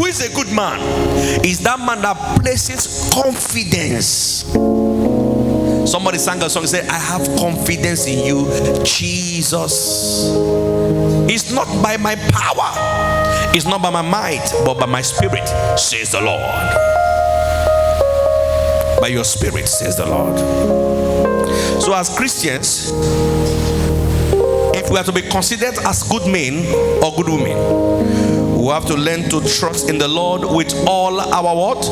Who is a good man? Is that man that places confidence. Somebody sang a song and said, I have confidence in you, Jesus. It's not by my power, it's not by my might, but by my spirit, says the Lord. By your spirit, says the Lord. So as Christians, if we are to be considered as good men or good women, we have to learn to trust in the Lord with all our what?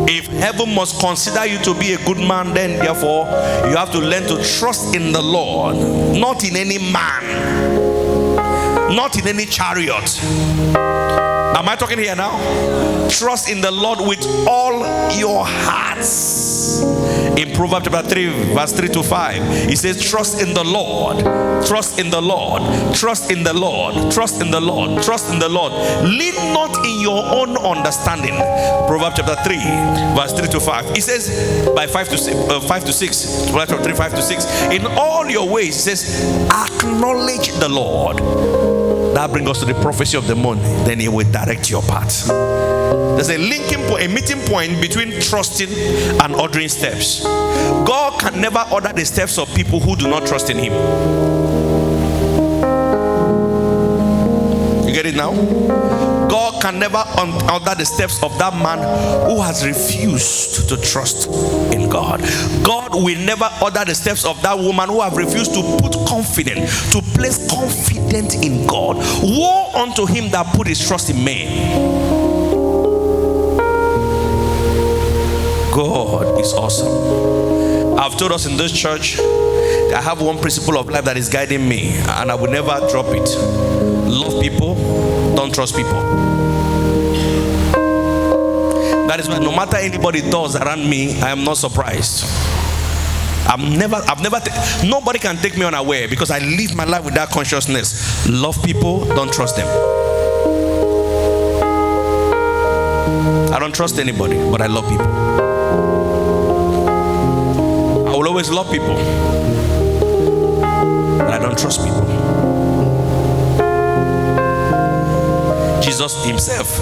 If heaven must consider you to be a good man, then therefore you have to learn to trust in the Lord, not in any man, not in any chariot. Am I talking here now? Trust in the Lord with all your hearts. In Proverbs chapter 3, verse 3 to 5, it says, trust in the Lord, trust in the Lord, trust in the Lord, trust in the Lord, trust in the Lord. Lean not in your own understanding. Proverbs chapter 3, verse 3 to 5. It says, by 5 to 6, Proverbs chapter 3, 5 to 6, in all your ways, it says, acknowledge the Lord. That brings us to the prophecy of the month. Then He will direct your path. There's a linking point, a meeting point between trusting and ordering steps. God can never order the steps of people who do not trust in Him. You get it now? God can never order the steps of that man who has refused to trust in God. God will never order the steps of that woman who have refused to put confidence, to place confidence in God. Woe unto him that put his trust in man. God is awesome. I've told us in this church that I have one principle of life that is guiding me, and I will never drop it. Love people, don't trust people. That is why no matter anybody does around me, I am not surprised. Nobody can take me unaware because I live my life with that consciousness. Love people, don't trust them. I don't trust anybody, but I love people. I will always love people, but I don't trust people. Jesus himself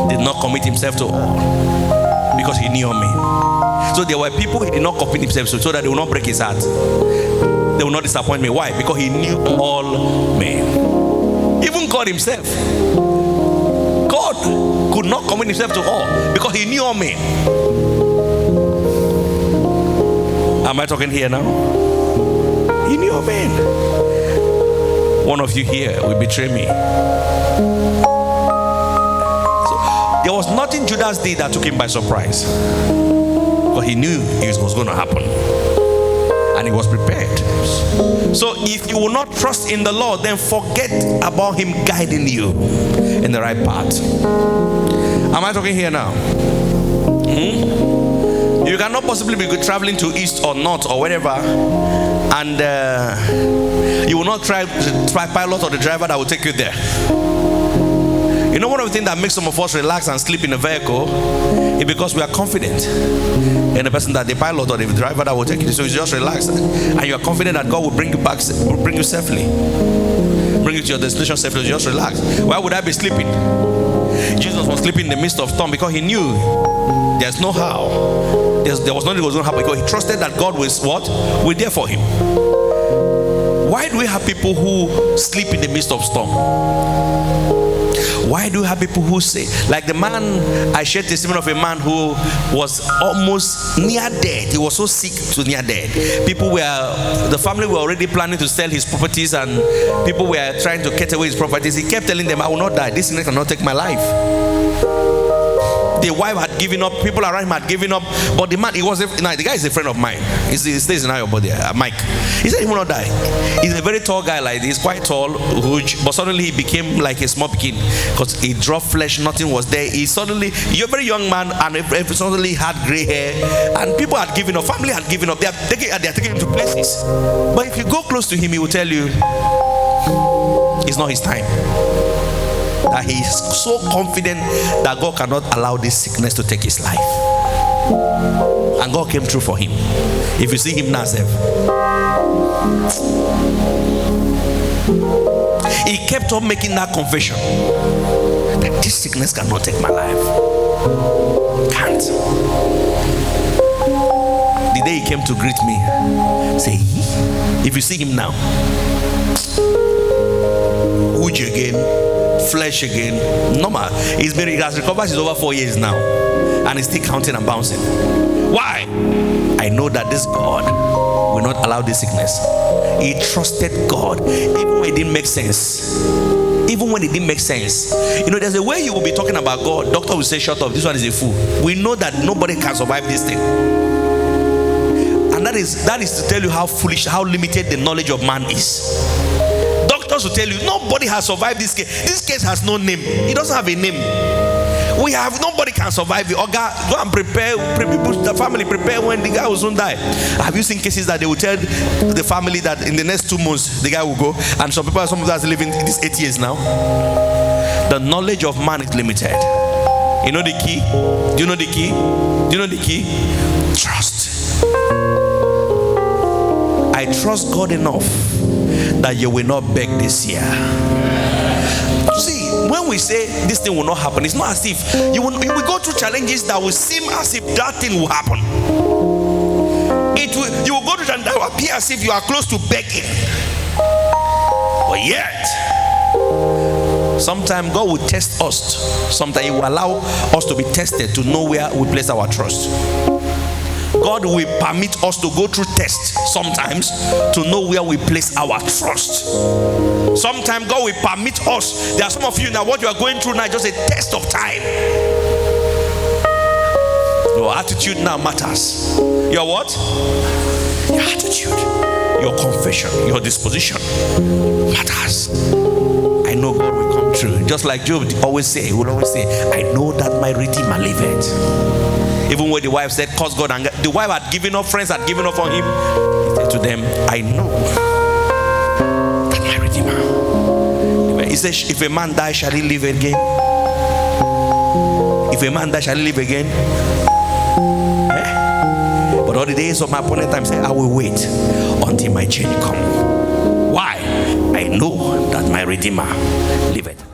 did not commit himself to all because he knew me. So there were people he did not commit himself to so that they will not break his heart. They will not disappoint me. Why? Because he knew all men. Even God himself. God could not commit himself to all because he knew all men. Am I talking here now? He knew all men. One of you here will betray me. So there was nothing Judas did that took him by surprise. But he knew it was going to happen. And he was prepared. So if you will not trust in the Lord, then forget about him guiding you in the right path. Am I talking here now? You cannot possibly be traveling to east or north or wherever, and you will not try pilot or the driver that will take you there. You know, one of the things that makes some of us relax and sleep in a vehicle is because we are confident in the person that the pilot or the driver that will take you. So you just relax, and you are confident that God will bring you back, will bring you safely, bring you to your destination safely. Just relax. Why would I be sleeping? Jesus was sleeping in the midst of storm because he knew there's no how. There was nothing that was going to happen because he trusted that God was what? We're there for him. Why do we have people who sleep in the midst of storm? Why do you have people who say, like the man, I shared testimony of a man who was almost near dead. He was so sick to near dead. The family were already planning to sell his properties, and people were trying to cut away his properties. He kept telling them, I will not die. This thing cannot take my life. The wife had given up, people around him had given up, but the man, the guy is a friend of mine. He stays in our body, Mike. He said he will not die. He's a very tall guy, like he's quite tall, huge, but suddenly he became like a small kid because he dropped flesh, nothing was there. You're a very young man, and suddenly had gray hair, and people had given up, family had given up. They are taking him to places. But if you go close to him, he will tell you it's not his time. That he is so confident that God cannot allow this sickness to take his life. And God came through for him. If you see him now, he kept on making that confession. that this sickness cannot take my life. Can't. The day he came to greet me, say, if you see him now, which again, flesh again, normal. He has recovered. He's over 4 years now, and he's still counting and bouncing. Why? I know that this God will not allow this sickness. He trusted God, even when it didn't make sense. Even when it didn't make sense. You know, there's a way you will be talking about God. Doctor will say, shut up, this one is a fool. We know that nobody can survive this thing. And that is to tell you how foolish, how limited the knowledge of man is. Doctors will tell you, nobody has survived this case. This case has no name. It doesn't have a name. Nobody can survive it. Oga, go and prepare, the family prepare when the guy will soon die. Have you seen cases that they will tell the family that in the next 2 months the guy will go, and some of us are living this 8 years now? The knowledge of man is limited. You know the key? Do you know the key? Do you know the key? Trust. I trust God enough that you will not beg this year. See, when we say this thing will not happen, it's not as if you will go through challenges that will seem as if that thing will happen. You will go through challenges that will appear as if you are close to begging. But yet, sometimes God will test us. Sometimes He will allow us to be tested to know where we place our trust. God will permit us to go through tests sometimes to know where we place our trust. Sometimes God will permit us. There are some of you now, what you are going through now is just a test of time. Your attitude now matters. Your what? Your attitude, your confession, your disposition matters. I know God will come through. Just like Job would always say, I know that my Redeemer liveth. Even when the wife said, curse God, and the wife had given up, friends had given up on him, he said to them, I know that my Redeemer. He said, if a man die, shall he live again? If a man die, shall he live again? But all the days of my appointed time, say, I will wait until my change come. Why? I know that my Redeemer liveth.